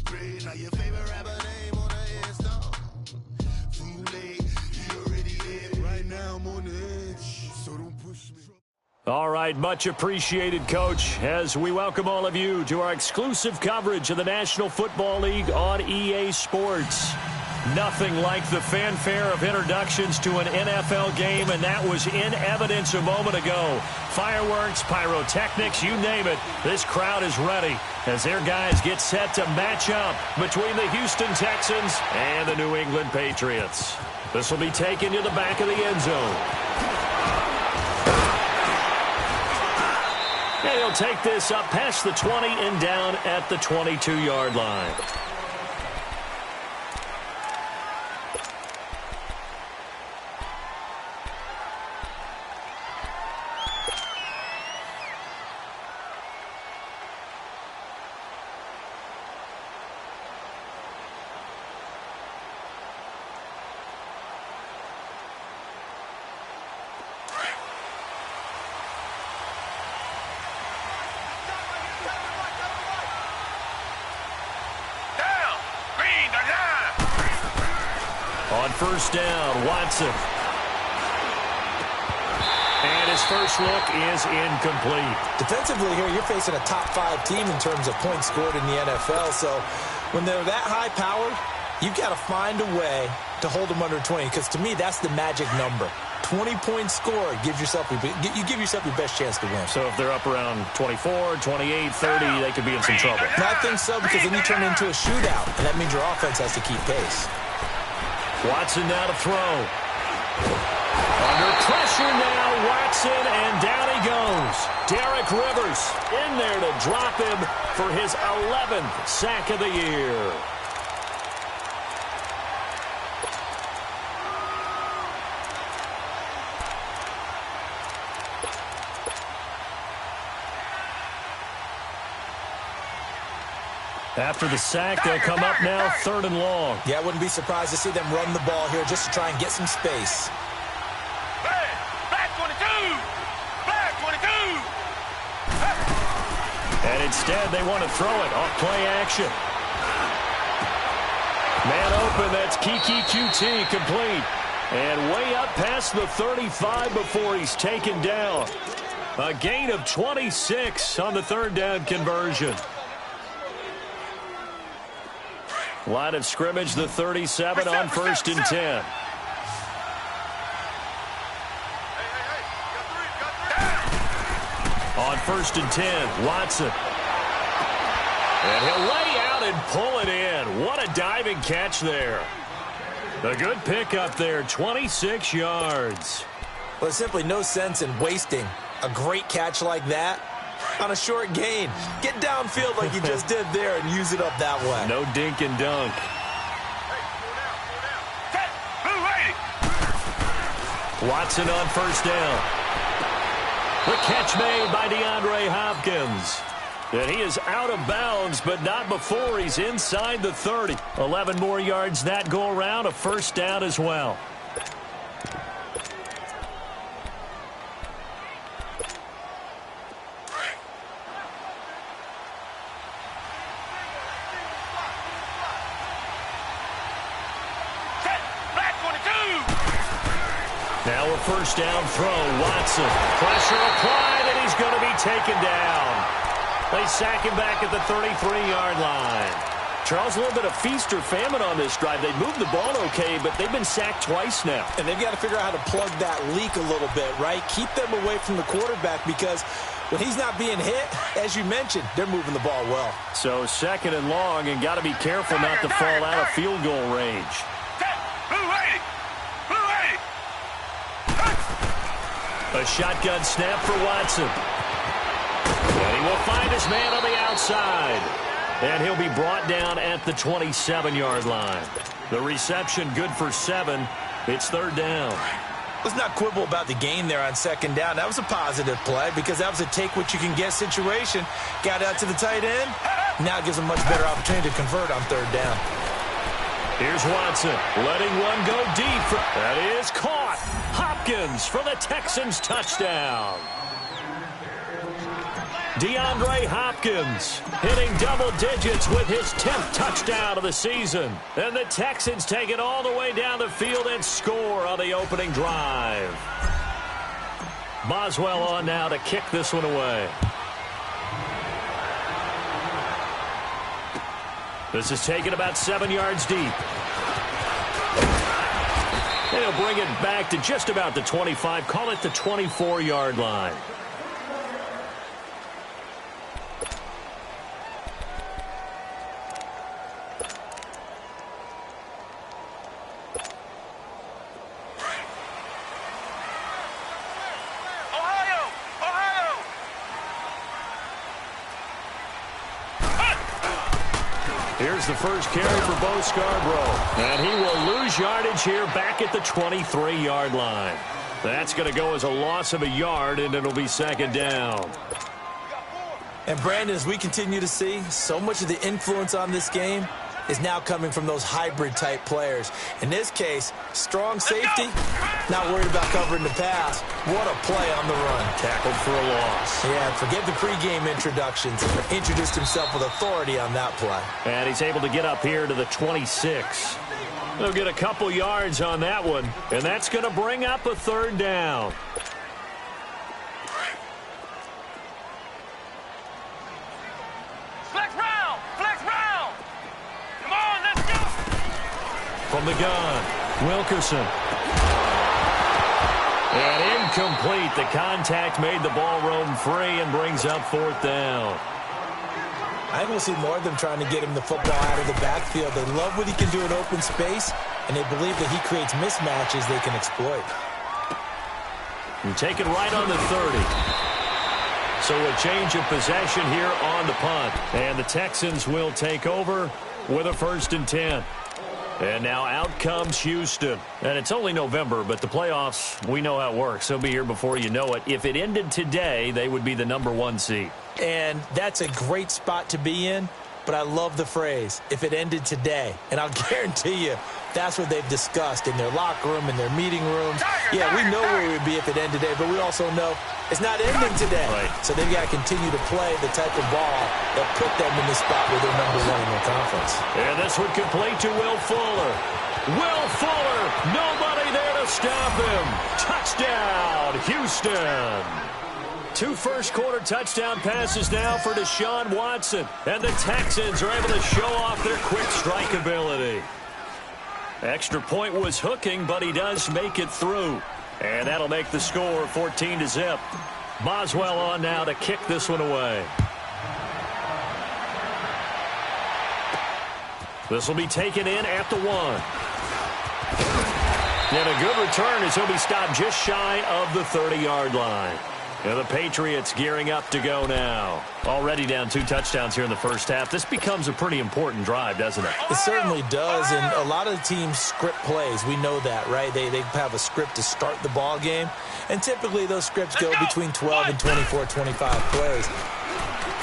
Now your favorite rapper name on the install. Too late, you already dead. Right now I'm on the edge, so don't push me. All right, much appreciated, Coach, as we welcome all of you to our exclusive coverage of the National Football League on EA Sports. Nothing like the fanfare of introductions to an NFL game, and that was in evidence a moment ago. Fireworks, pyrotechnics, you name it. This crowd is ready as their guys get set to match up between the Houston Texans and the New England Patriots. This will be taken to the back of the end zone. And he'll take this up past the 20 and down at the 22-yard line. On first down, Watson. And his first look is incomplete. Defensively here, you're facing a top 5 team in terms of points scored in the NFL. So when they're that high-powered, you've got to find a way to hold them under 20. Because to me, that's the magic number. 20 points scored, you give yourself your best chance to win. So if they're up around 24, 28, 30, they could be in some trouble. No, I think so, because then you turn it into a shootout, and that means your offense has to keep pace. Watson now to throw. Under pressure now, Watson, and down he goes. Derek Rivers in there to drop him for his 11th sack of the year. After the sack, they'll come up now 3rd and long. Yeah, I wouldn't be surprised to see them run the ball here just to try and get some space. Black 22! Black 22! And instead, they want to throw it off play action. Man open, that's Kiki QT complete. And way up past the 35 before he's taken down. A gain of 26 on the 3rd down conversion. Line of scrimmage, the 37 on 1st and 10. On 1st and 10, Watson. And he'll lay out and pull it in. What a diving catch there. A good pickup there, 26 yards. Well, there's simply no sense in wasting a great catch like that on a short gain. Get downfield like you just did there and use it up that way. No dink and dunk. Watson on 1st down. The catch made by DeAndre Hopkins. And he is out of bounds, but not before he's inside the 30. 11 more yards that go around, a 1st down as well. Now a 1st down throw, Watson. Pressure applied, and he's going to be taken down. They sack him back at the 33-yard line. Charles, a little bit of feast or famine on this drive. They moved the ball okay, but they've been sacked twice now. And they've got to figure out how to plug that leak a little bit, right? Keep them away from the quarterback because when he's not being hit, as you mentioned, they're moving the ball well. So 2nd and long, and got to be careful not to fall out of field goal range. A shotgun snap for Watson. And he will find his man on the outside. And he'll be brought down at the 27-yard line. The reception good for 7. It's 3rd down. Let's not quibble about the gain there on 2nd down. That was a positive play because that was a take-what-you-can-get situation. Got out to the tight end. Now it gives them a much better opportunity to convert on 3rd down. Here's Watson letting one go deep. That is caught. Hopkins for the Texans touchdown. DeAndre Hopkins hitting double digits with his 10th touchdown of the season. And the Texans take it all the way down the field and score on the opening drive. Boswell on now to kick this one away. This is taken about 7 yards deep. And he'll bring it back to just about the 25. Call it the 24-yard line. Here's the first carry for Bo Scarborough. And he will lose yardage here back at the 23-yard line. That's going to go as a loss of a yard, and it'll be second down. And, Brandon, as we continue to see, so much of the influence on this game is now coming from those hybrid-type players. In this case, strong safety, not worried about covering the pass. What a play on the run. Tackled for a loss. Yeah, forget the pregame introductions. Introduced himself with authority on that play. And he's able to get up here to the 26. They'll get a couple yards on that one, and that's going to bring up a third down. From the gun, Wilkerson. And incomplete. The contact made the ball roam free and brings up fourth down. I think we'll see more of them trying to get him the football out of the backfield. They love what he can do in open space, and they believe that he creates mismatches they can exploit. And take it right on the 30. So a change of possession here on the punt. And the Texans will take over with a 1st and 10. And now out comes Houston. And it's only November, but the playoffs, we know how it works. They'll be here before you know it. If it ended today, they would be the #1 seed. And that's a great spot to be in, but I love the phrase, if it ended today. And I'll guarantee you, that's what they've discussed in their locker room, in their meeting rooms. Yeah, we know where we would be if it ended today, but we also know it's not ending today. Right. So they've got to continue to play the type of ball that put them in the spot where they're #1 in their conference. And this one complete to Will Fuller. Will Fuller, nobody there to stop him. Touchdown, Houston. 2 first-quarter touchdown passes now for Deshaun Watson. And the Texans are able to show off their quick strike ability. Extra point was hooking, but he does make it through. And that'll make the score 14-0. Boswell on now to kick this one away. This will be taken in at the 1. And a good return as he'll be stopped just shy of the 30-yard line. And the Patriots gearing up to go now. Already down 2 touchdowns here in the first half. This becomes a pretty important drive, doesn't it? It certainly does, and a lot of the teams script plays. We know that, right? They have a script to start the ball game, and typically those scripts go between 12 and 24, 25 plays.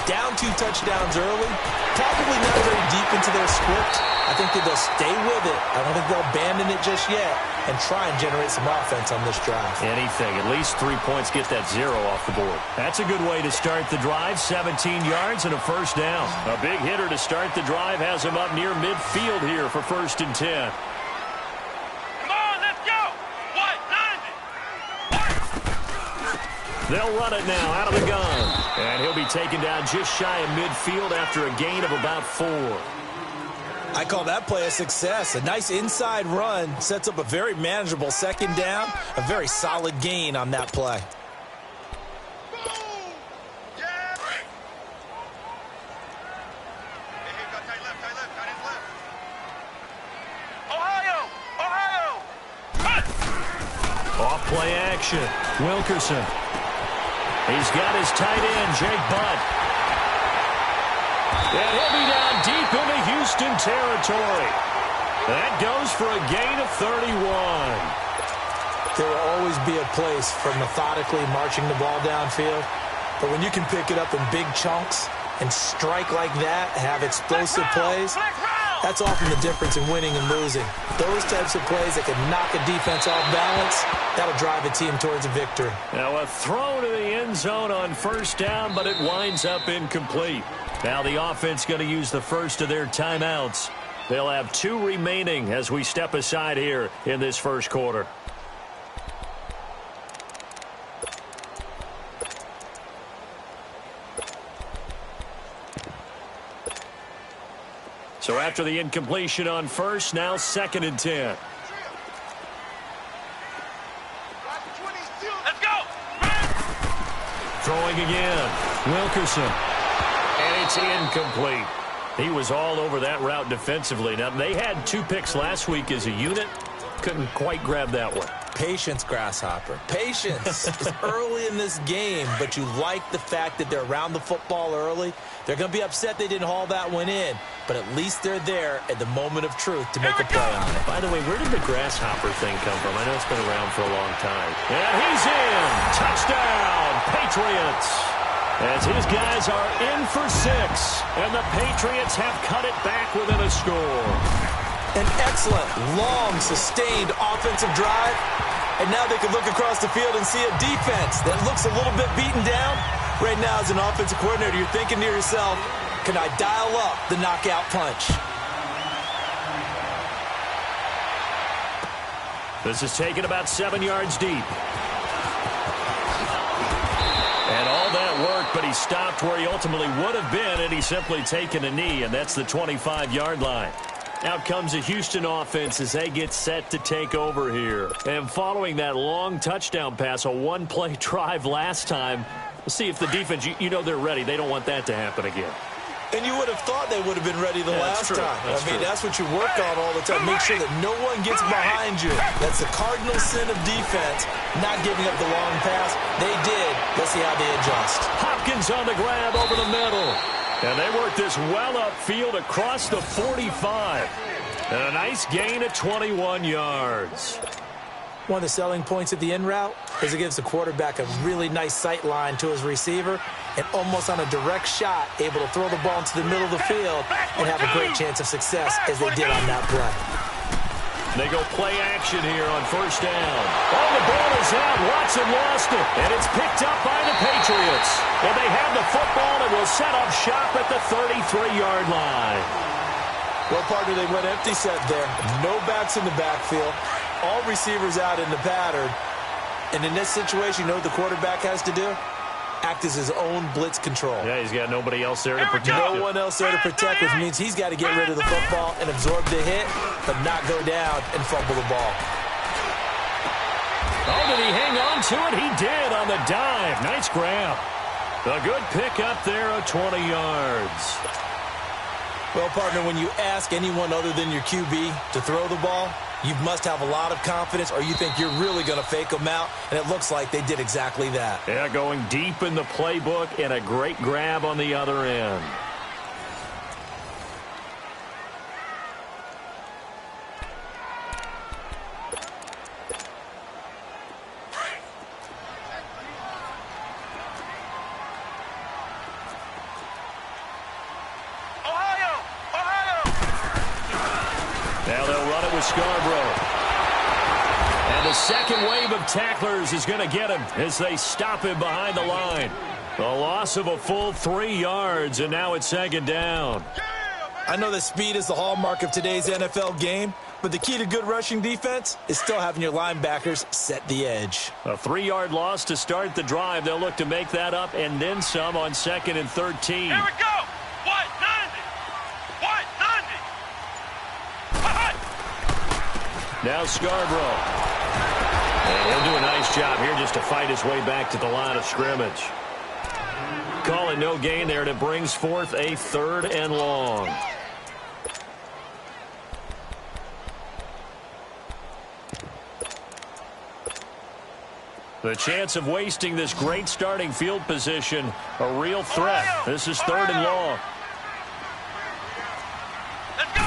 Down 2 touchdowns early, probably not very deep into their script. I think that they'll stay with it. I don't think they'll abandon it just yet and try and generate some offense on this drive. Anything. At least 3 points, get that 0 off the board. That's a good way to start the drive. 17 yards and a first down. A big hitter to start the drive has him up near midfield here for 1st and 10. Come on, let's go! 190! They'll run it now out of the gun. And he'll be taken down just shy of midfield after a gain of about 4. I call that play a success. A nice inside run sets up a very manageable second down. A very solid gain on that play. Off play action. Wilkerson. He's got his tight end, Jake Butt. And he'll be down deep into Houston territory. That goes for a gain of 31. There will always be a place for methodically marching the ball downfield. But when you can pick it up in big chunks and strike like that, have explosive plays, That's often the difference in winning and losing. Those types of plays that can knock a defense off balance, that'll drive a team towards a victory. Now a throw to the end zone on first down, but it winds up incomplete. Now the offense going to use the first of their timeouts. They'll have 2 remaining as we step aside here in this first quarter. So after the incompletion on first, now 2nd and 10. Let's go. Throwing again. Wilkerson. And it's incomplete. He was all over that route defensively. Now, they had 2 picks last week as a unit. Couldn't quite grab that one. Patience, Grasshopper. Patience. It's early in this game, but you like the fact that they're around the football early. They're going to be upset they didn't haul that one in, but at least they're there at the moment of truth to make a play on it. By the way, where did the Grasshopper thing come from? I know it's been around for a long time. And he's in. Touchdown, Patriots. As his guys are in for 6, and the Patriots have cut it back within a score. An excellent, long, sustained offensive drive. And now they can look across the field and see a defense that looks a little bit beaten down. Right now, as an offensive coordinator, you're thinking to yourself, can I dial up the knockout punch? This is taken about 7 yards deep. And all that worked, but he stopped where he ultimately would have been, and he's simply taken a knee, and that's the 25-yard line. Out comes the Houston offense as they get set to take over here. And following that long touchdown pass, a 1-play drive last time, we'll see if the defense, you know they're ready. They don't want that to happen again. And you would have thought they would have been ready the last time. That's what you work on all the time. Make sure that no one gets behind you. That's the cardinal sin of defense, not giving up the long pass. They did. Let's see how they adjust. Hopkins on the grab over the middle. And they work this well upfield across the 45. And a nice gain of 21 yards. One of the selling points of the in route is it gives the quarterback a really nice sight line to his receiver and almost on a direct shot able to throw the ball into the middle of the field and have a great chance of success as they did on that play. They go play action here on first down. Oh, the ball is out. Watson lost it. And it's picked up by the Patriots. And they have the football and will set up shop at the 33-yard line. Well, partner, they went empty set there. No backs in the backfield. All receivers out in the pattern. And in this situation, you know what the quarterback has to do? Act as his own blitz control. Yeah, he's got nobody else there to protect him. No one else there to protect, which means he's got to get rid of the football and absorb the hit, but not go down and fumble the ball. Oh, did he hang on to it? He did on the dive. Nice grab. A good pick up there of 20 yards. Well, partner, when you ask anyone other than your QB to throw the ball, you must have a lot of confidence or you think you're really going to fake them out, and it looks like they did exactly that. Yeah, going deep in the playbook and a great grab on the other end. Now they'll run it with Scarborough. And the second wave of tacklers is going to get him as they stop him behind the line. A loss of a full 3 yards, and now it's 2nd down. I know that speed is the hallmark of today's NFL game, but the key to good rushing defense is still having your linebackers set the edge. A 3-yard loss to start the drive. They'll look to make that up and then some on 2nd and 13. Here we go. What? 90. What? 90. Now Scarborough. And he'll do a nice job here just to fight his way back to the line of scrimmage. Calling no gain there, and it brings forth a 3rd and long. The chance of wasting this great starting field position, a real threat. This is 3rd and long. Let's go.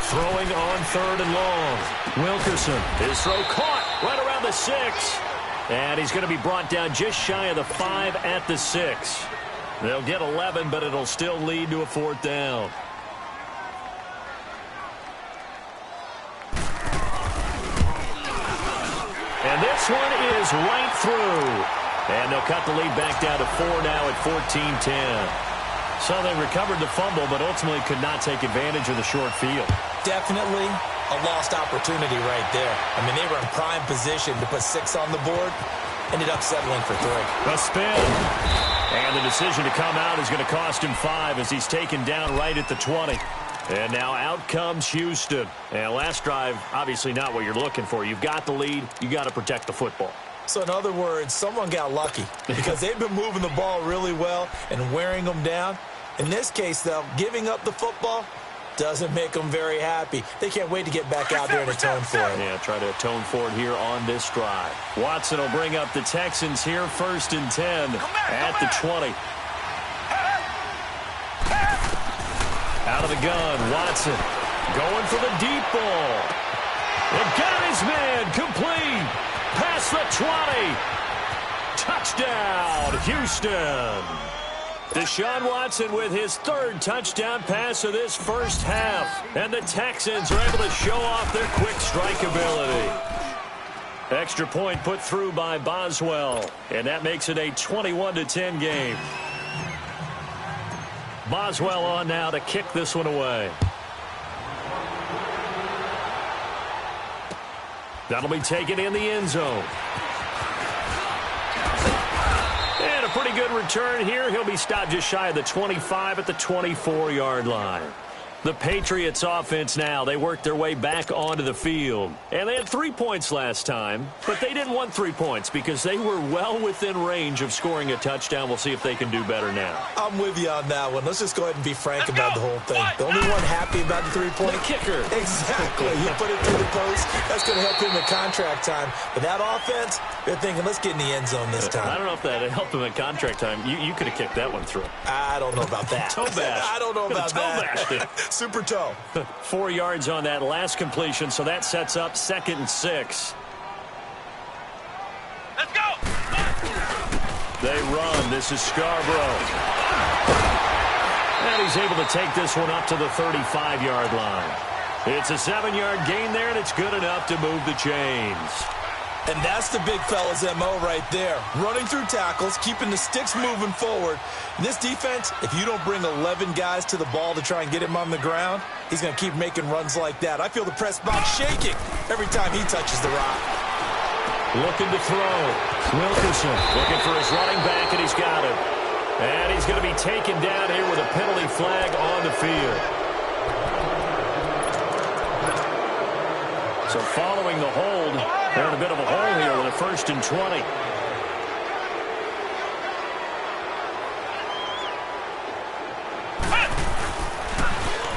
Throwing on 3rd and long. Wilkerson, his throw caught right around the 6. And he's going to be brought down just shy of the 5 at the 6. They'll get 11, but it'll still lead to a 4th down. And this one is right through. And they'll cut the lead back down to 4 now at 14-10. So they recovered the fumble, but ultimately could not take advantage of the short field. Definitely a lost opportunity right there. I mean, they were in prime position to put 6 on the board. Ended up settling for 3. A spin. And the decision to come out is going to cost him 5 as he's taken down right at the 20. And now out comes Houston. And last drive, obviously not what you're looking for. You've got the lead. You got to protect the football. So in other words, someone got lucky because they've been moving the ball really well and wearing them down. In this case, though, giving up the football doesn't make them very happy. They can't wait to get back out there and atone for it. Yeah, try to atone for it here on this drive. Watson will bring up the Texans here, 1st and 10 at the 20. Out of the gun, Watson going for the deep ball. It got his man complete. Past the 20. Touchdown, Houston. Deshaun Watson with his 3rd touchdown pass of this first half. And the Texans are able to show off their quick strike ability. Extra point put through by Boswell. And that makes it a 21-10 game. Boswell on now to kick this one away. That'll be taken in the end zone. And a pretty good return here. He'll be stopped just shy of the 25 at the 24-yard line. The Patriots offense now, they worked their way back onto the field. And they had 3 points last time, but they didn't want 3 points because they were well within range of scoring a touchdown. We'll see if they can do better now. I'm with you on that one. Let's just go ahead and be frank about the whole thing. The only one happy about the 3-point? The kicker. Exactly. You put it through the post. That's going to help him in contract time. But that offense, they're thinking, let's get in the end zone this time. I don't know if that helped him in contract time. You could have kicked that one through. I don't know about that. Toe bash. I don't know about that. Toe bash. Super toe. 4 yards on that last completion, so that sets up 2nd and 6. Let's go! They run. This is Scarborough. And he's able to take this one up to the 35-yard line. It's a 7-yard gain there, and it's good enough to move the chains. And that's the big fella's MO right there. Running through tackles, keeping the sticks moving forward. In this defense, if you don't bring 11 guys to the ball to try and get him on the ground, he's going to keep making runs like that. I feel the press box shaking every time he touches the rock. Looking to throw. Wilkerson looking for his running back, and he's got it. And he's going to be taken down here with a penalty flag on the field. So following the hold, they're in a bit of a hole here with a 1st and 20.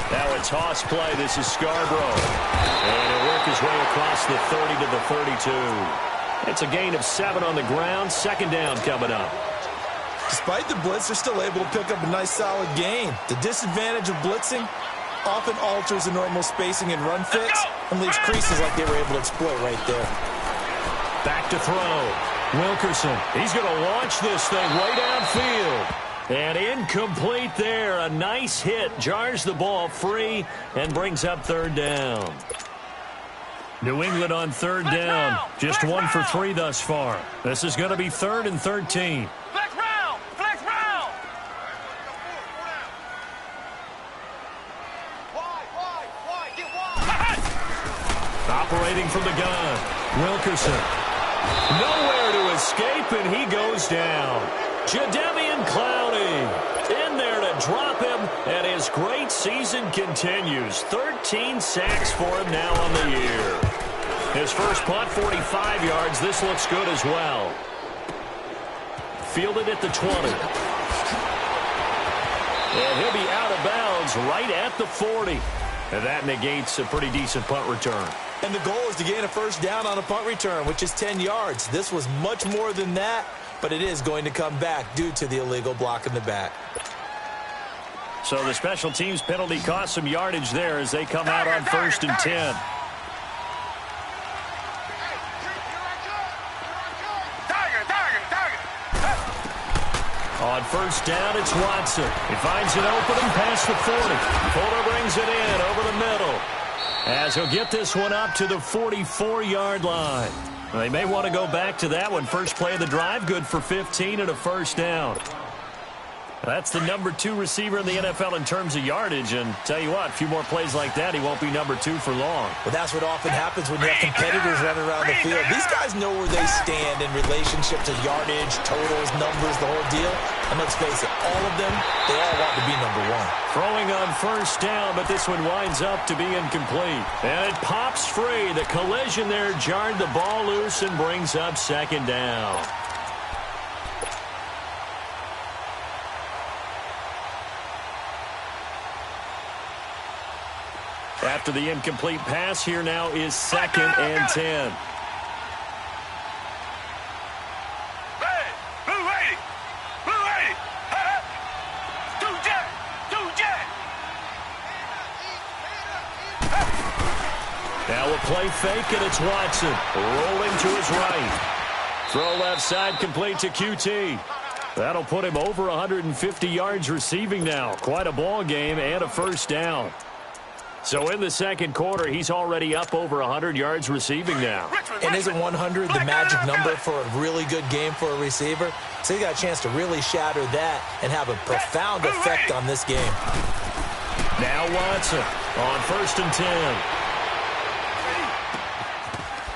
Now a toss play. This is Scarborough. And he'll work his way across the 30 to the 32. It's a gain of 7 on the ground. 2nd down coming up. Despite the blitz, they're still able to pick up a nice solid gain. The disadvantage of blitzing often alters the normal spacing and run fits and leaves creases like they were able to exploit right there. Back to throw. Wilkerson. He's going to launch this thing way downfield. And incomplete there. A nice hit. Jars the ball free and brings up 3rd down. New England on 3rd down. Just 1 for 3 thus far. This is going to be 3rd and 13. Flex round! Flex round! Wide, get wide! Operating from the gun. Wilkerson. Nowhere to escape, and he goes down. Jadeveon Clowney in there to drop him, and his great season continues. 13 sacks for him now on the year. His first punt, 45 yards. This looks good as well. Fielded at the 20. And he'll be out of bounds right at the 40. And that negates a pretty decent punt return. And the goal is to gain a 1st down on a punt return, which is 10 yards. This was much more than that, but it is going to come back due to the illegal block in the back. So the special teams penalty cost some yardage there as they come out on 1st and 10. On 1st down, it's Watson. He finds an opening past the 40. Fuller brings it in over the middle as he'll get this one up to the 44-yard line. They may want to go back to that one. First play of the drive, good for 15 and a first down. That's the number 2 receiver in the NFL in terms of yardage. And tell you what, a few more plays like that, he won't be number 2 for long. Well, that's what often happens when you have competitors running around the field. These guys know where they stand in relationship to yardage, totals, numbers, the whole deal. And let's face it, all of them, they all want to be number 1. Throwing on first down, but this one winds up to be incomplete. And it pops free. The collision there jarred the ball loose and brings up second down. After the incomplete pass, here now is 2nd and 10. Hey, blue 80, blue 80. Two jet, two jet. Now a play fake, and it's Watson rolling to his right. Throw left side, complete to QT. That'll put him over 150 yards receiving now. Quite a ball game and a first down. So in the second quarter, he's already up over 100 yards receiving now. And isn't 100 the magic number for a really good game for a receiver? So he got a chance to really shatter that and have a profound effect on this game. Now Watson on 1st and 10.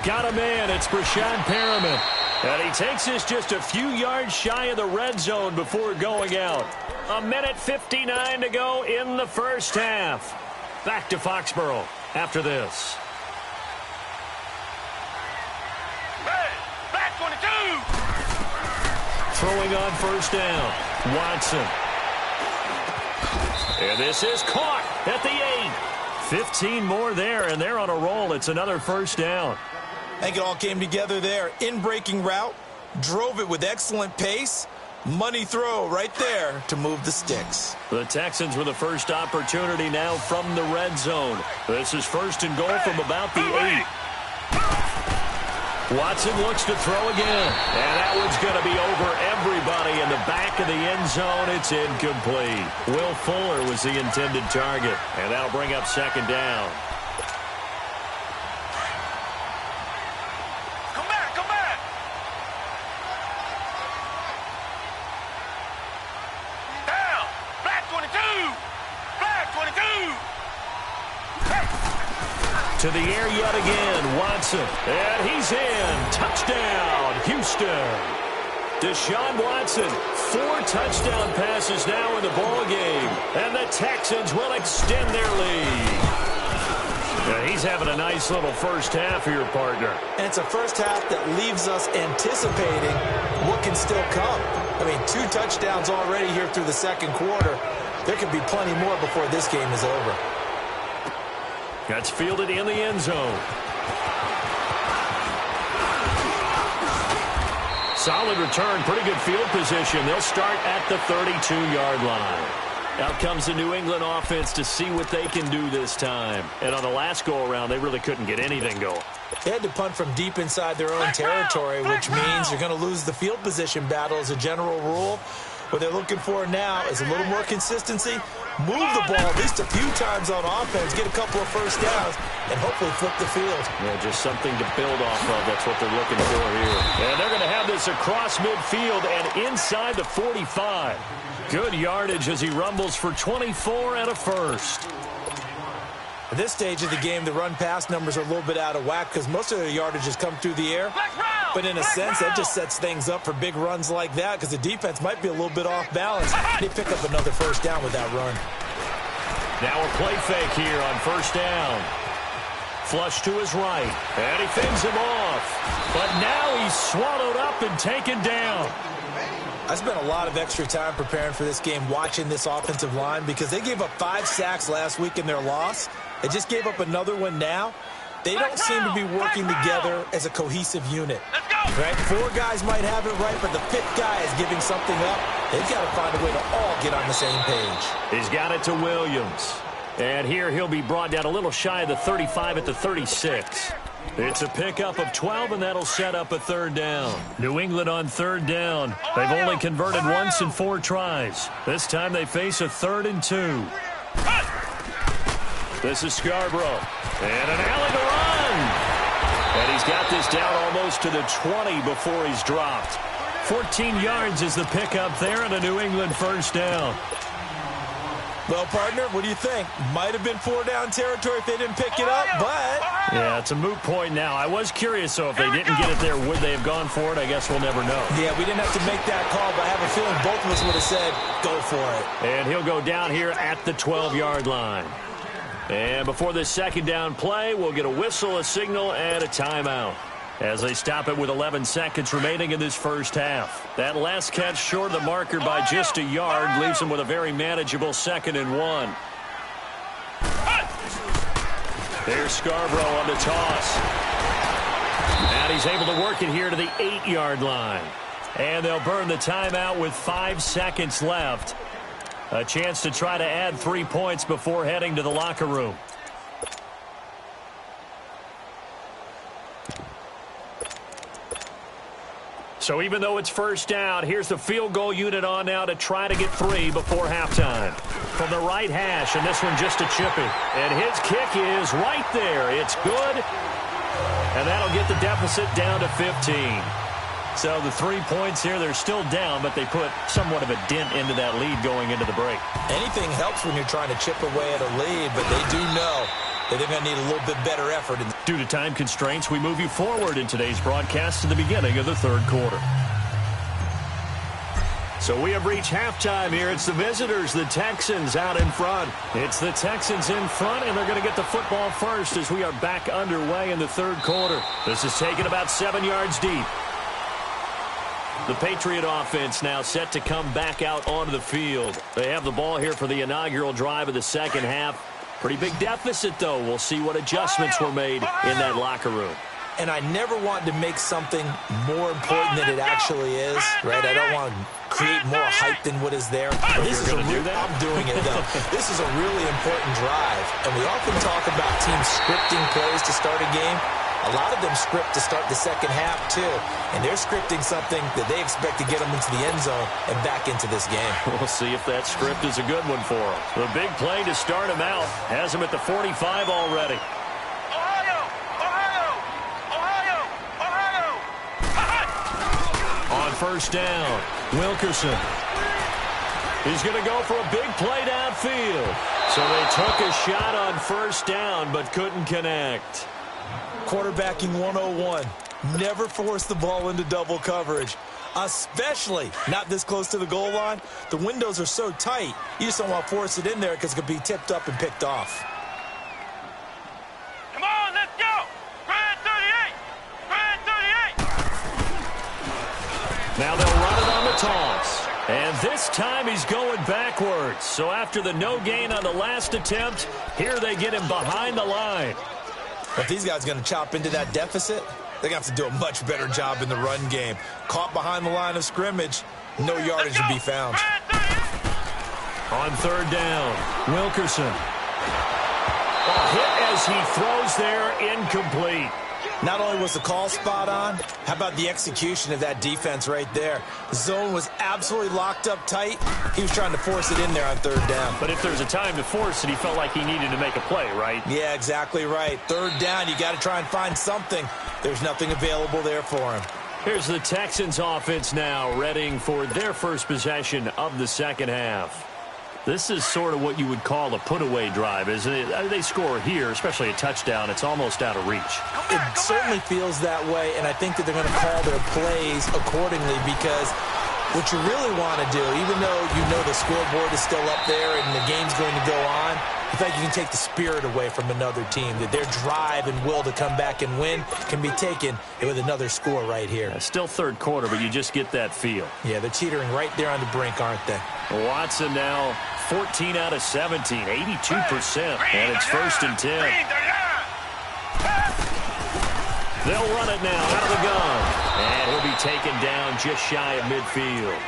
Got a man. It's Brashad Perriman. And he takes this just a few yards shy of the red zone before going out. 1:59 to go in the first half. Back to Foxborough after this. Hey, back 22. Throwing on first down. Watson. And this is caught at the 8. 15 more there, and they're on a roll. It's another first down. I think it all came together there. In-breaking route, drove it with excellent pace. Money throw right there to move the sticks. The Texans with the first opportunity now from the red zone. This is 1st and goal from about the 8. Watson looks to throw again. And that one's going to be over everybody in the back of the end zone. It's incomplete. Will Fuller was the intended target. And that'll bring up second down. To the air yet again, Watson. And he's in. Touchdown, Houston. Deshaun Watson, 4 touchdown passes now in the ball game. And the Texans will extend their lead. Yeah, he's having a nice little first half here, partner. And it's a first half that leaves us anticipating what can still come. I mean, 2 touchdowns already here through the second quarter. There could be plenty more before this game is over. That's fielded in the end zone. Solid return, pretty good field position. They'll start at the 32-yard line. Out comes the New England offense to see what they can do this time. And on the last go-around, they really couldn't get anything going. They had to punt from deep inside their own territory, which means you're going to lose the field position battle as a general rule. What they're looking for now is a little more consistency. Move the ball at least a few times on offense, get a couple of first downs, and hopefully flip the field. Yeah, just something to build off of. That's what they're looking for here. And they're going to have this across midfield and inside the 45. Good yardage as he rumbles for 24 and a first. At this stage of the game, the run-pass numbers are a little bit out of whack because most of their yardage has come through the air. But in a sense, that just sets things up for big runs like that because the defense might be a little bit off balance. They pick up another first down with that run. Now a play fake here on first down. Flush to his right. And he fends him off. But now he's swallowed up and taken down. I spent a lot of extra time preparing for this game watching this offensive line because they gave up 5 sacks last week in their loss. They just gave up another one now. They don't seem to be working together as a cohesive unit. Right? 4 guys might have it right, but the 5th guy is giving something up. They've got to find a way to all get on the same page. He's got it to Williams. And here he'll be brought down a little shy of the 35 at the 36. It's a pickup of 12, and that'll set up a third down. New England on third down. They've only converted once in 4 tries. This time they face a 3rd and 2. This is Scarborough. And an alley to run. And he's got this down almost to the 20 before he's dropped. 14 yards is the pickup there and a New England first down. Well, partner, what do you think? Might have been 4-down territory if they didn't pick it up, but... Yeah, it's a moot point now. I was curious, so if they didn't get it there, would they have gone for it? I guess we'll never know. Yeah, we didn't have to make that call, but I have a feeling both of us would have said, go for it. And he'll go down here at the 12-yard line. And before this second down play, we'll get a whistle, a signal, and a timeout as they stop it with 11 seconds remaining in this first half. That last catch short of the marker by just a yard leaves him with a very manageable 2nd and 1. There's Scarborough on the toss. And he's able to work it here to the 8-yard line. And they'll burn the timeout with 5 seconds left. A chance to try to add 3 points before heading to the locker room. So even though it's first down, here's the field goal unit on now to try to get 3 before halftime. From the right hash, and this one just a chippy. And his kick is right there. It's good. And that'll get the deficit down to 15. So the 3 points here, they're still down, but they put somewhat of a dent into that lead going into the break. Anything helps when you're trying to chip away at a lead, but they do know that they're going to need a little bit better effort. Due to time constraints, we move you forward in today's broadcast to the beginning of the third quarter. So we have reached halftime here. It's the visitors, the Texans, out in front. It's the Texans in front, and they're going to get the football first as we are back underway in the third quarter. This is taken about 7 yards deep. The Patriot offense now set to come back out onto the field. They have the ball here for the inaugural drive of the second half. Pretty big deficit, though. We'll see what adjustments were made in that locker room. And I never want to make something more important than it actually is, right? I don't want to create more hype than what is there. This is I'm doing it, though. This is a really important drive. And we often talk about teams scripting plays to start a game. A lot of them script to start the second half, too. And they're scripting something that they expect to get them into the end zone and back into this game. We'll see if that script is a good one for them. The big play to start him out has him at the 45 already. Ohio! Ohio! Ohio! Ohio! On first down, Wilkerson. He's going to go for a big play downfield. So they took a shot on first down but couldn't connect. Quarterbacking 101. Never force the ball into double coverage, especially not this close to the goal line. The windows are so tight, you just don't want to force it in there because it could be tipped up and picked off. Come on, let's go! Grand 38! Grand 38! Now they'll run it on the toss. And this time he's going backwards. So after the no gain on the last attempt, here they get him behind the line. If these guys are going to chop into that deficit, they're going to have to do a much better job in the run game. Caught behind the line of scrimmage, no yardage to be found. On third down, Wilkerson. A hit as he throws there, incomplete. Not only was the call spot on, how about the execution of that defense right there? The zone was absolutely locked up tight. He was trying to force it in there on third down. But if there's a time to force it, he felt like he needed to make a play, right? Yeah, exactly right. Third down, you got to try and find something. There's nothing available there for him. Here's the Texans offense now, readying for their first possession of the second half. This is sort of what you would call a put-away drive, isn't it? They score here, especially a touchdown. It's almost out of reach. It certainly feels that way, and I think that they're going to call their plays accordingly because what you really want to do, even though you know the scoreboard is still up there and the game's going to go on, I think you can take the spirit away from another team, that their drive and will to come back and win can be taken with another score right here. Still third quarter, but you just get that feel. Yeah, they're teetering right there on the brink, aren't they? Watson now 14 out of 17, 82%, and it's first and 10. They'll run it now out of the gun, and he'll be taken down just shy of midfield.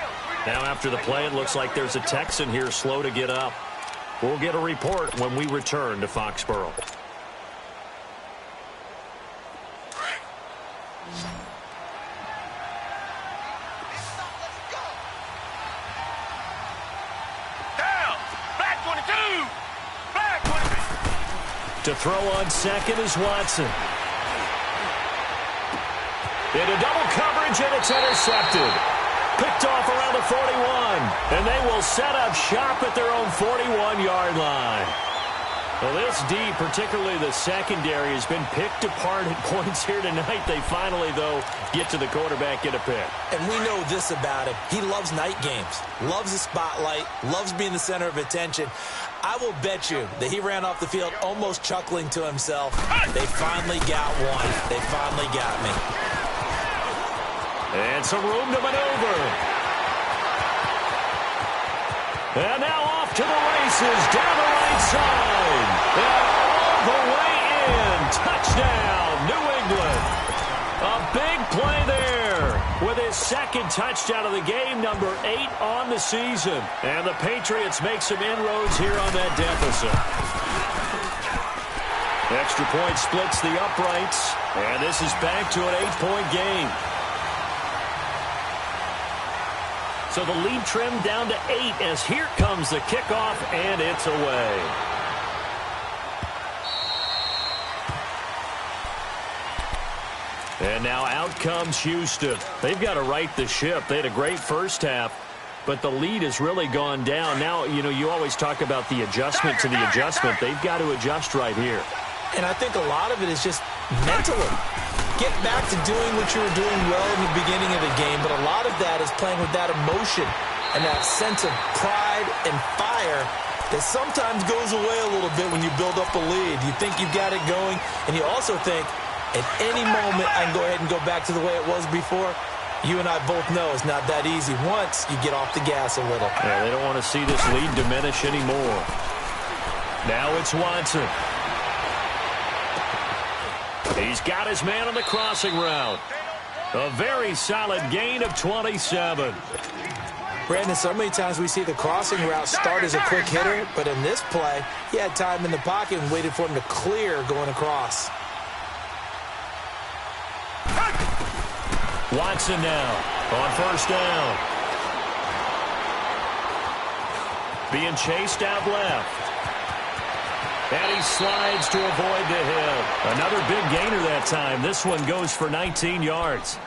Now after the play, it looks like there's a Texan here slow to get up. We'll get a report when we return to Foxborough. To throw on second is Watson. Into double coverage, and it's intercepted. Picked off around the 41, and they will set up shop at their own 41-yard line. Well, this D, particularly the secondary, has been picked apart at points here tonight. They finally, though, get to the quarterback, get a pick. And we know this about him. He loves night games, loves the spotlight, loves being the center of attention. I will bet you that he ran off the field almost chuckling to himself. They finally got one. They finally got me. And some room to maneuver. And now off to the races down the right side. And all the way in. Touchdown, New England. A big play there with his second touchdown of the game, number 8 on the season. And the Patriots make some inroads here on that deficit. Extra point splits the uprights. And this is back to an 8-point game. So the lead trimmed down to 8 as here comes the kickoff, and it's away. And now out comes Houston. They've got to right the ship. They had a great first half, but the lead has really gone down. Now, you always talk about the adjustment to the adjustment. They've got to adjust right here. And I think a lot of it is just mentally. Get back to doing what you were doing well in the beginning of the game, but a lot of that is playing with that emotion and that sense of pride and fire that sometimes goes away a little bit when you build up a lead. You think you've got it going, and you also think, at any moment, I can go ahead and go back to the way it was before. You and I both know it's not that easy once you get off the gas a little. Yeah, they don't want to see this lead diminish anymore. Now it's Watson. He's got his man on the crossing route. A very solid gain of 27. Brandon, so many times we see the crossing route start as a quick hitter, but in this play, he had time in the pocket and waited for him to clear going across. Watson now on first down. Being chased out left. And he slides to avoid the hit. Another big gainer that time. This one goes for 19 yards.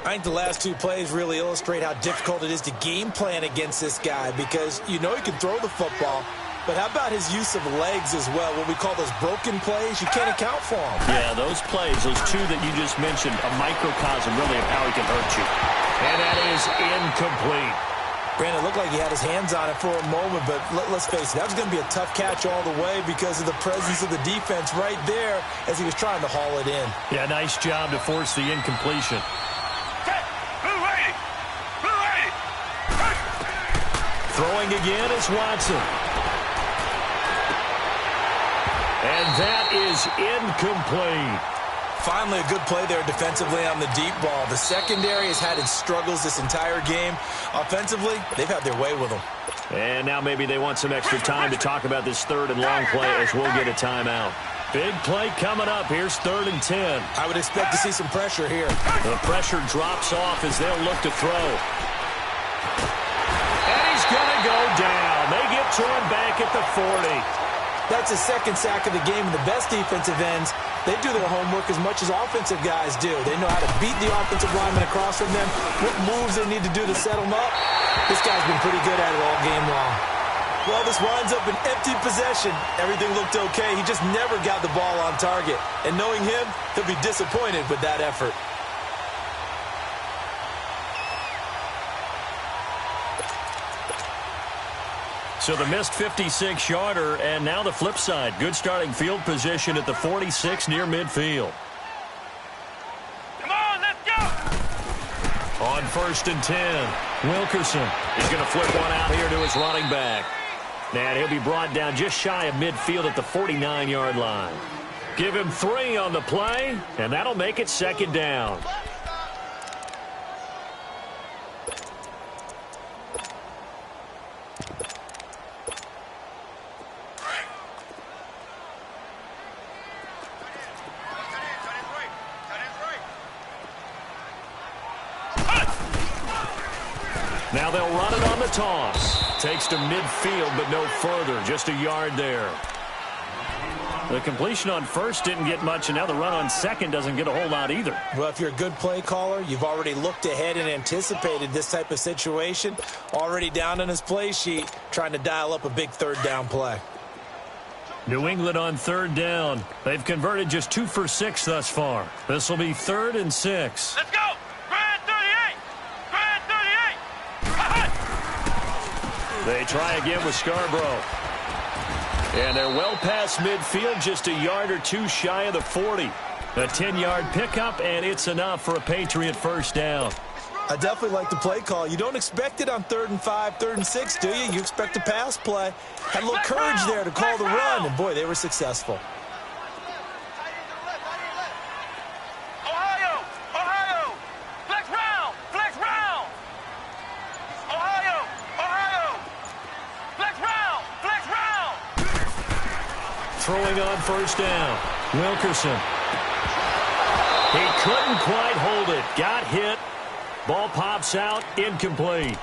I think the last two plays really illustrate how difficult it is to game plan against this guy because you know he can throw the football, but how about his use of legs as well? What we call those broken plays, you can't account for them. Yeah, those plays, those two that you just mentioned, a microcosm really of how he can hurt you. And that is incomplete. Brandon, it looked like he had his hands on it for a moment, but let's face it, that was going to be a tough catch all the way because of the presence of the defense right there as he was trying to haul it in. Yeah, nice job to force the incompletion. Throwing again is Watson. And that is incomplete. Finally, a good play there defensively on the deep ball. The secondary has had its struggles this entire game. Offensively, they've had their way with them. And now maybe they want some extra time to talk about this third and long play as we'll get a timeout. Big play coming up. Here's 3rd and 10. I would expect to see some pressure here. The pressure drops off as they'll look to throw. And he's going to go down. They get to him back at the 40. That's his second sack of the game, and the best defensive ends, they do their homework as much as offensive guys do. They know how to beat the offensive lineman across from them, what moves they need to do to set them up. This guy's been pretty good at it all game long. Well, this winds up an empty possession. Everything looked okay. He just never got the ball on target. And knowing him, he'll be disappointed with that effort. So the missed 56-yarder, and now the flip side. Good starting field position at the 46 near midfield. Come on, let's go! On 1st and 10, Wilkerson. He's going to flip one out here to his running back. And he'll be brought down just shy of midfield at the 49-yard line. Give him 3 on the play, and that'll make it 2nd down. Now they'll run it on the toss. Takes to midfield, but no further. Just a yard there. The completion on first didn't get much, and now the run on second doesn't get a whole lot either. Well, if you're a good play caller, you've already looked ahead and anticipated this type of situation. Already down on his play sheet, trying to dial up a big third down play. New England on third down. They've converted just 2 for 6 thus far. This will be 3rd and 6. Let's go. Grand 38. Grand 38. They try again with Scarborough. And they're well past midfield, just a yard or two shy of the 40. A 10-yard pickup, and it's enough for a Patriot first down. I definitely like the play call. You don't expect it on 3rd and 5, 3rd and 6, do you? You expect a pass play. Had a little courage there to call the run, and boy, they were successful. Ohio. Ohio. Flex round. Flex round. Ohio. Ohio. Flex round. Flex round. Throwing on first down. Wilkerson. He couldn't quite hold it. Got hit. Ball pops out, incomplete.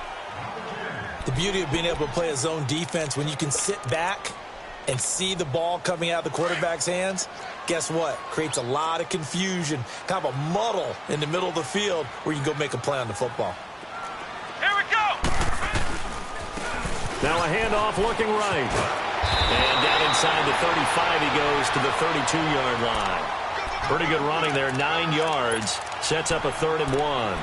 The beauty of being able to play a zone defense when you can sit back and see the ball coming out of the quarterback's hands, guess what? Creates a lot of confusion, kind of a muddle in the middle of the field where you can go make a play on the football. Here we go. Now a handoff looking right. And down inside the 35 he goes to the 32-yard line. Pretty good running there, 9 yards. Sets up a 3rd and 1.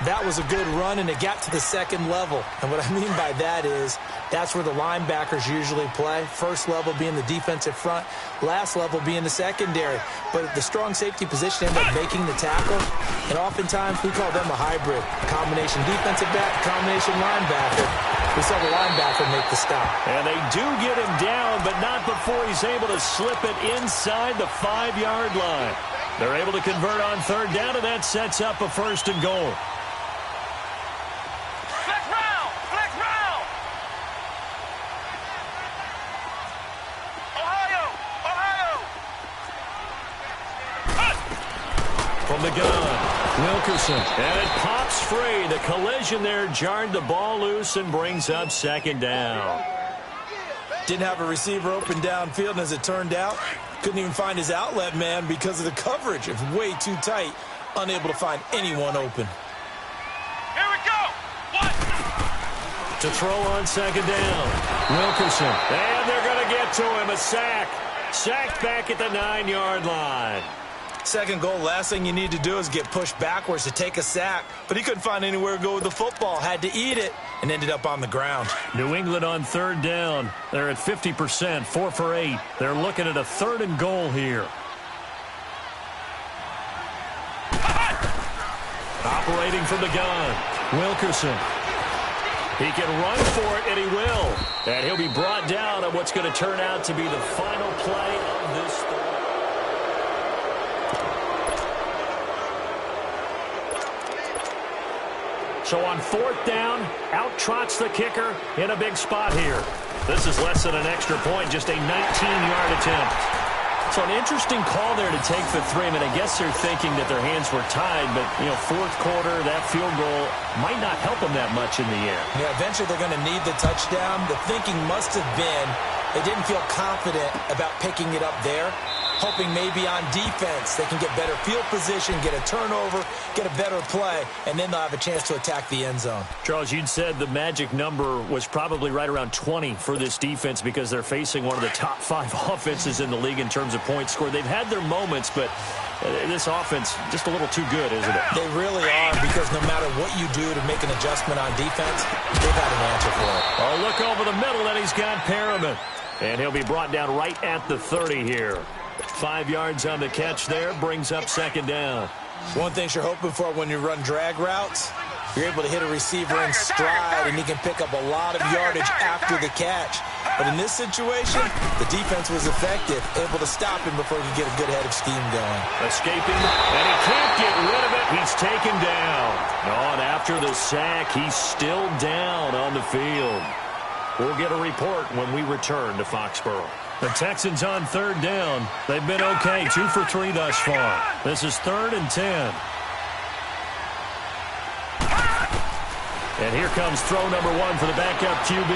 That was a good run, and it got to the second level. And what I mean by that is that's where the linebackers usually play. First level being the defensive front, last level being the secondary. But the strong safety position ended up making the tackle, and oftentimes we call them a hybrid. Combination defensive back, combination linebacker. We saw the linebacker make the stop. And they do get him down, but not before he's able to slip it inside the 5-yard line. They're able to convert on third down, and that sets up a 1st and goal. Flex round. Flex round. Ohio. Ohio. From the gun, Wilkerson. And it pops free. The collision there jarred the ball loose and brings up 2nd down. Didn't have a receiver open downfield, and as it turned out, couldn't even find his outlet man because of the coverage. It was way too tight, unable to find anyone open. Here we go. One. To throw on 2nd down, Wilkerson. And they're going to get to him, a sack. Sacked back at the 9-yard line. Second goal, last thing you need to do is get pushed backwards to take a sack. But he couldn't find anywhere to go with the football. Had to eat it and ended up on the ground. New England on third down. They're at 50%, 4 for 8. They're looking at a 3rd and goal here. Operating from the gun, Wilkerson. He can run for it, and he will. And he'll be brought down on what's going to turn out to be the final play of this third. So on 4th down, out trots the kicker in a big spot here. This is less than an extra point, just a 19-yard attempt. So an interesting call there to take the 3. I mean, I guess they're thinking that their hands were tied, but, 4th quarter, that field goal might not help them that much in the air. Yeah, eventually they're going to need the touchdown. The thinking must have been they didn't feel confident about picking it up there, hoping maybe on defense they can get better field position, get a turnover, get a better play, and then they'll have a chance to attack the end zone. Charles, you'd said the magic number was probably right around 20 for this defense because they're facing one of the top 5 offenses in the league in terms of points scored. They've had their moments, but this offense just a little too good, isn't it? They really are, because no matter what you do to make an adjustment on defense, they've got an answer for it. Oh, look over the middle, and he's got Perriman. And he'll be brought down right at the 30 here. 5 yards on the catch there, brings up 2nd down. One thing you're hoping for when you run drag routes, you're able to hit a receiver in stride, and he can pick up a lot of yardage after the catch. But in this situation, the defense was effective, able to stop him before he could get a good head of steam going. Escaping, and he can't get rid of it. He's taken down. And after the sack, he's still down on the field. We'll get a report when we return to Foxborough. The Texans on 3rd down. They've been okay, 2 for 3 thus far. This is 3rd and 10. And here comes throw number 1 for the backup QB.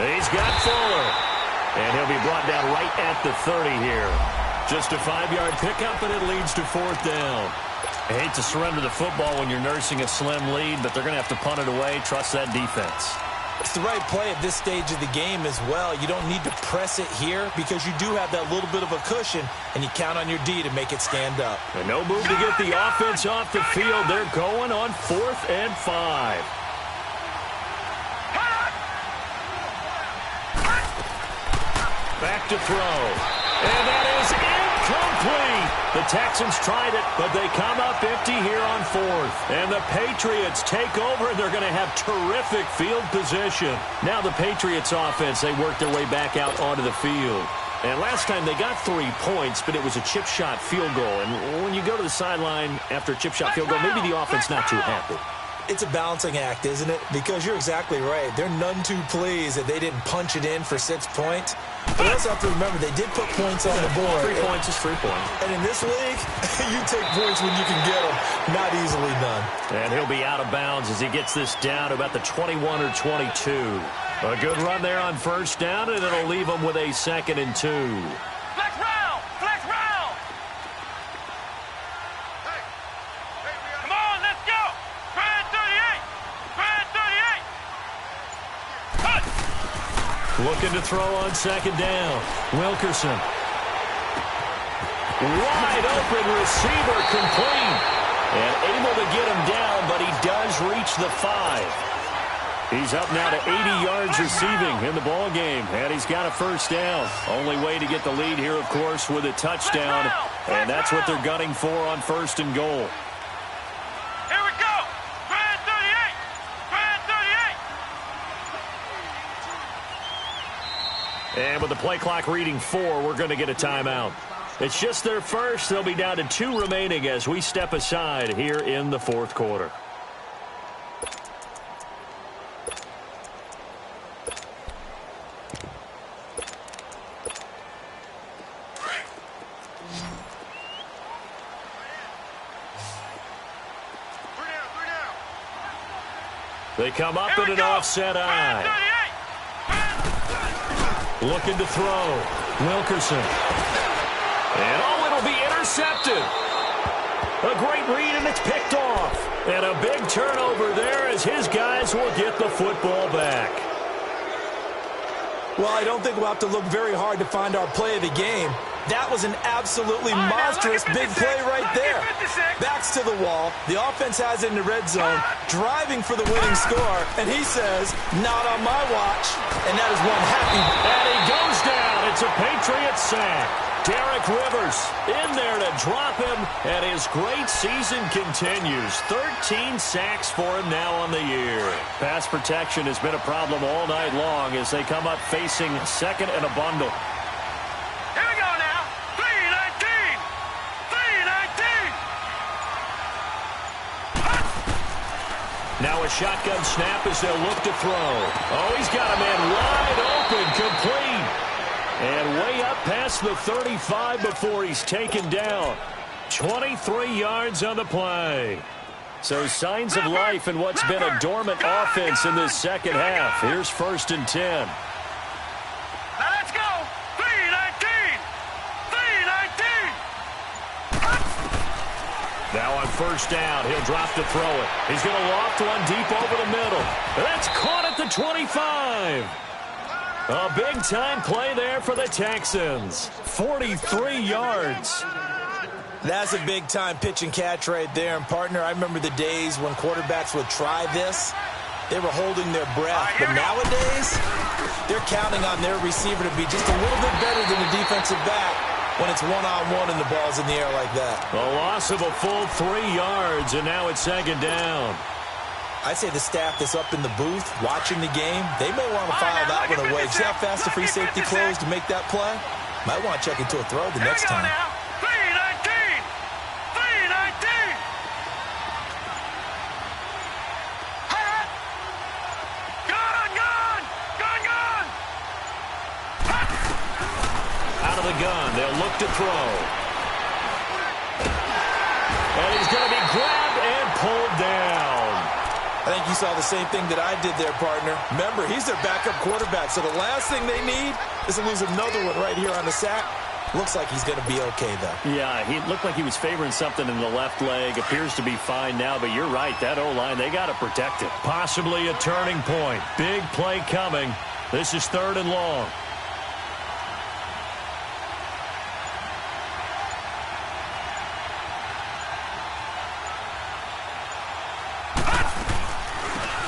He's got Fuller. And he'll be brought down right at the 30 here. Just a 5-yard pickup, and it leads to 4th down. I hate to surrender the football when you're nursing a slim lead, but they're going to have to punt it away. Trust that defense. It's the right play at this stage of the game as well. You don't need to press it here because you do have that little bit of a cushion, and you count on your D to make it stand up. And no move to get the offense off the field. They're going on 4th and 5. Back to throw. And that is incomplete. The Texans tried it, but they come up empty here on 4th. And the Patriots take over, and they're going to have terrific field position. Now the Patriots offense, they work their way back out onto the field. And last time they got 3 points, but it was a chip shot field goal. And when you go to the sideline after a chip shot field goal, maybe the offense not too happy. It's a balancing act, isn't it? Because you're exactly right. They're none too pleased that they didn't punch it in for 6 points. But also have to remember, they did put points on the board. 3 points is 3 points. And in this league, you take points when you can get them. Not easily done. And he'll be out of bounds as he gets this down to about the 21 or 22. A good run there on 1st down, and it'll leave them with a 2nd and 2. Flex round! Flex round! Come on, let's go! Grand 38! Grand 38! Cut! Looking to throw on 2nd down. Wilkerson. Wide open receiver, complete. And able to get him down, but he does reach the 5. He's up now to 80 yards receiving in the ball game, and he's got a 1st down. Only way to get the lead here, of course, with a touchdown, and that's what they're gunning for on 1st and goal. Here we go! Grand 38! Grand 38! And with the play clock reading 4, we're going to get a timeout. It's just their first. They'll be down to 2 remaining as we step aside here in the 4th quarter. They come up in an offset eye. Looking to throw. Wilkerson. And it'll be intercepted. A great read, and it's picked off. And a big turnover there as his guys will get the football back. Well, I don't think we'll have to look very hard to find our play of the game. That was an absolutely monstrous big play right there. Backs to the wall. The offense has it in the red zone, driving for the winning score, and he says, not on my watch. And that is one happy. And he goes down. It's a Patriot sack. Derek Rivers in there to drop him, and his great season continues. 13 sacks for him now on the year. Pass protection has been a problem all night long as they come up facing 2nd and a bundle. Here we go now! 3-19! 3-19! Now a shotgun snap as they'll look to throw. Oh, he's got a man wide open, complete. And way up past the 35 before he's taken down. 23 yards on the play. So signs of life in what's been a dormant offense in this second half. Here's 1st and 10. Now let's go! 3-19! 3-19! Now on 1st down, he'll drop to throw it. He's going to loft one deep over the middle. That's caught at the 25. A big-time play there for the Texans. 43 yards. That's a big-time pitch and catch right there. And, partner, I remember the days when quarterbacks would try this. They were holding their breath. But nowadays, they're counting on their receiver to be just a little bit better than the defensive back when it's one-on-one and the ball's in the air like that. A loss of a full 3 yards, and now it's 2nd down. I'd say the staff that's up in the booth watching the game, they may want to file that one away. See how fast the free safety closed to make that play? Might want to check into a throw the next time. 3-19! 3-19! Gun! Out of the gun, they'll look to throw. And he's going to be grabbed and pulled down. I think you saw the same thing that I did there, partner. Remember, he's their backup quarterback, so the last thing they need is to lose another one right here on the sack. Looks like he's going to be okay, though. Yeah, he looked like he was favoring something in the left leg. Appears to be fine now, but you're right. That O-line, they got to protect it. Possibly a turning point. Big play coming. This is 3rd and long.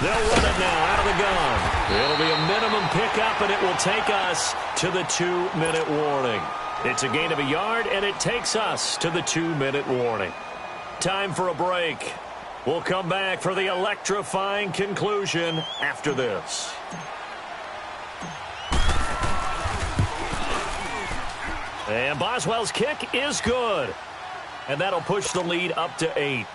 They'll run it now out of the gun. It'll be a minimum pickup, and it will take us to the 2-minute warning. It's a gain of a yard, and it takes us to the 2-minute warning. Time for a break. We'll come back for the electrifying conclusion after this. And Boswell's kick is good. And that'll push the lead up to 8.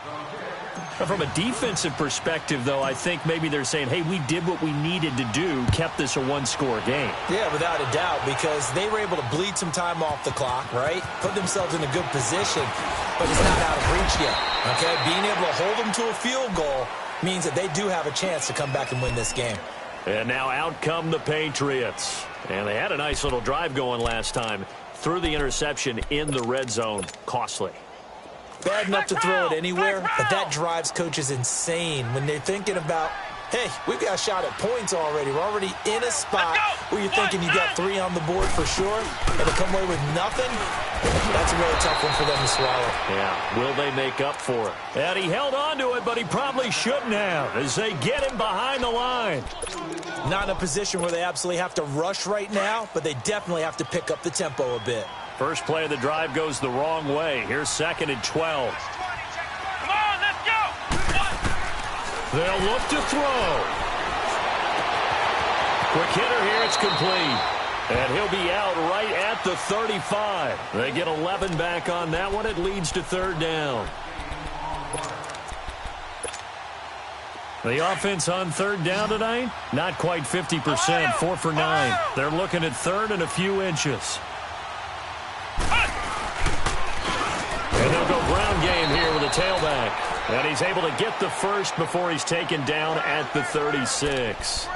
From a defensive perspective, though, I think maybe they're saying, hey, we did what we needed to do, kept this a one-score game. Yeah, without a doubt, because they were able to bleed some time off the clock, right? Put themselves in a good position, but it's not out of reach yet, okay? Being able to hold them to a field goal means that they do have a chance to come back and win this game. And now out come the Patriots. And they had a nice little drive going last time. Threw the interception in the red zone. Costly. Bad enough to throw it anywhere, but that drives coaches insane when they're thinking about, hey, we've got a shot at points already. We're already in a spot where you're thinking you got 3 on the board for sure, and to come away with nothing, that's a really tough one for them to swallow. Yeah, will they make up for it? And he held on to it, but he probably shouldn't have as they get him behind the line. Not in a position where they absolutely have to rush right now, but they definitely have to pick up the tempo a bit. First play of the drive goes the wrong way. Here's 2nd and 12. Come on, let's go. They'll look to throw. Quick hitter here, it's complete. And he'll be out right at the 35. They get 11 back on that one. It leads to 3rd down. The offense on 3rd down tonight, not quite 50%, 4 for 9. They're looking at 3rd and a few inches. And they'll go ground game here with a tailback. And he's able to get the first before he's taken down at the 36.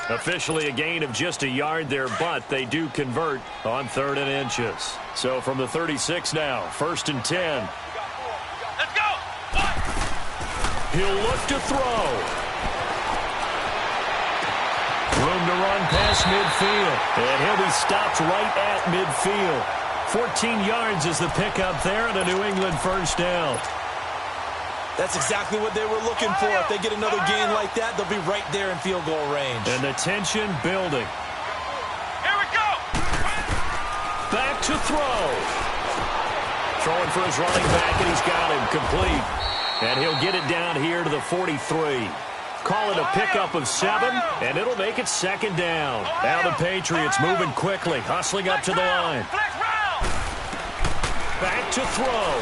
Officially a gain of just a yard there, but they do convert on 3rd and inches. So from the 36 now, 1st and 10. Let's go. He'll look to throw. Room to run past midfield. And he'll be stopped right at midfield. 14 yards is the pickup there and a New England 1st down. That's exactly what they were looking for. If they get another gain like that, they'll be right there in field goal range. And the tension building. Here we go. Back to throw. Throwing for his running back, and he's got him complete. And he'll get it down here to the 43. Call it a pickup of 7, and it'll make it 2nd down. Now the Patriots moving quickly, hustling up to the line. Back to throw.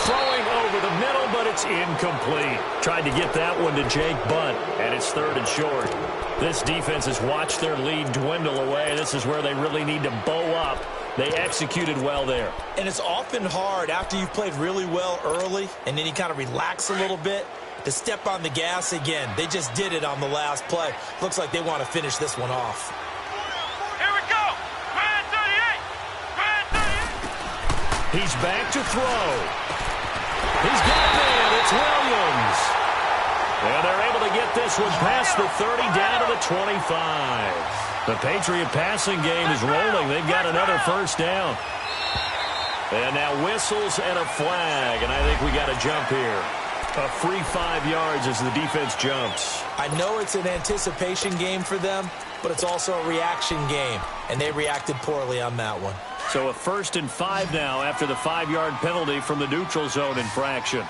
Throwing over the middle, but it's incomplete. Tried to get that one to Jake Butt, and it's 3rd and short. This defense has watched their lead dwindle away. This is where they really need to bow up. They executed well there. And it's often hard after you've played really well early, and then you kind of relax a little bit, to step on the gas again. They just did it on the last play. Looks like they want to finish this one off. Here we go. Grand 38. Grand 38. He's back to throw. He's got a man. It's Williams. And they're able to get this one past the 30 down to the 25. The Patriot passing game is rolling. They've got another 1st down. And now whistles and a flag. And I think we got a jump here. A free 5 yards as the defense jumps. I know it's an anticipation game for them, but it's also a reaction game, and they reacted poorly on that one. So a 1st and 5 now after the 5-yard penalty from the neutral zone infraction.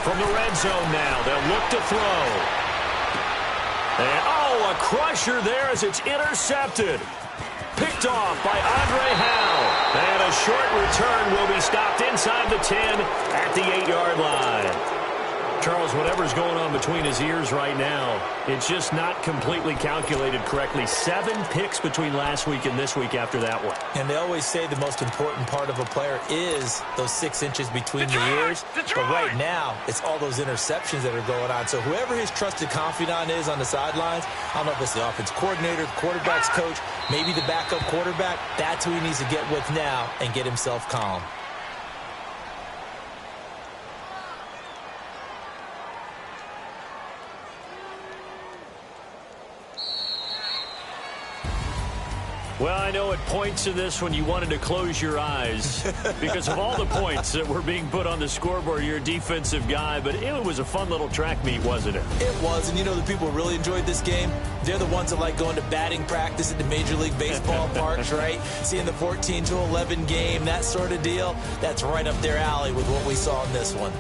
From the red zone now, they'll look to throw. And, oh, a crusher there as it's intercepted. Picked off by Andre Howe. And a short return will be stopped inside the 10 at the 8-yard line. Charles, whatever's going on between his ears right now, it's just not completely calculated correctly. 7 picks between last week and this week after that one. And they always say the most important part of a player is those 6 inches between the ears. But right now, it's all those interceptions that are going on. So whoever his trusted confidant is on the sidelines, I don't know if it's the offense coordinator, the quarterback's coach, maybe the backup quarterback, that's who he needs to get with now and get himself calm. Well, I know at points in this when you wanted to close your eyes because of all the points that were being put on the scoreboard. You're a defensive guy, but it was a fun little track meet, wasn't it? It was, and you know the people who really enjoyed this game? They're the ones that like going to batting practice at the Major League Baseball parks, right? Seeing the 14-11 game, that sort of deal. That's right up their alley with what we saw in this one.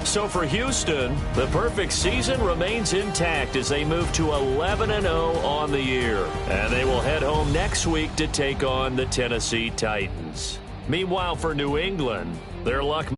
So for Houston, the perfect season remains intact as they move to 11-0 on the year. And they will head home next week to take on the Tennessee Titans. Meanwhile, for New England, their luck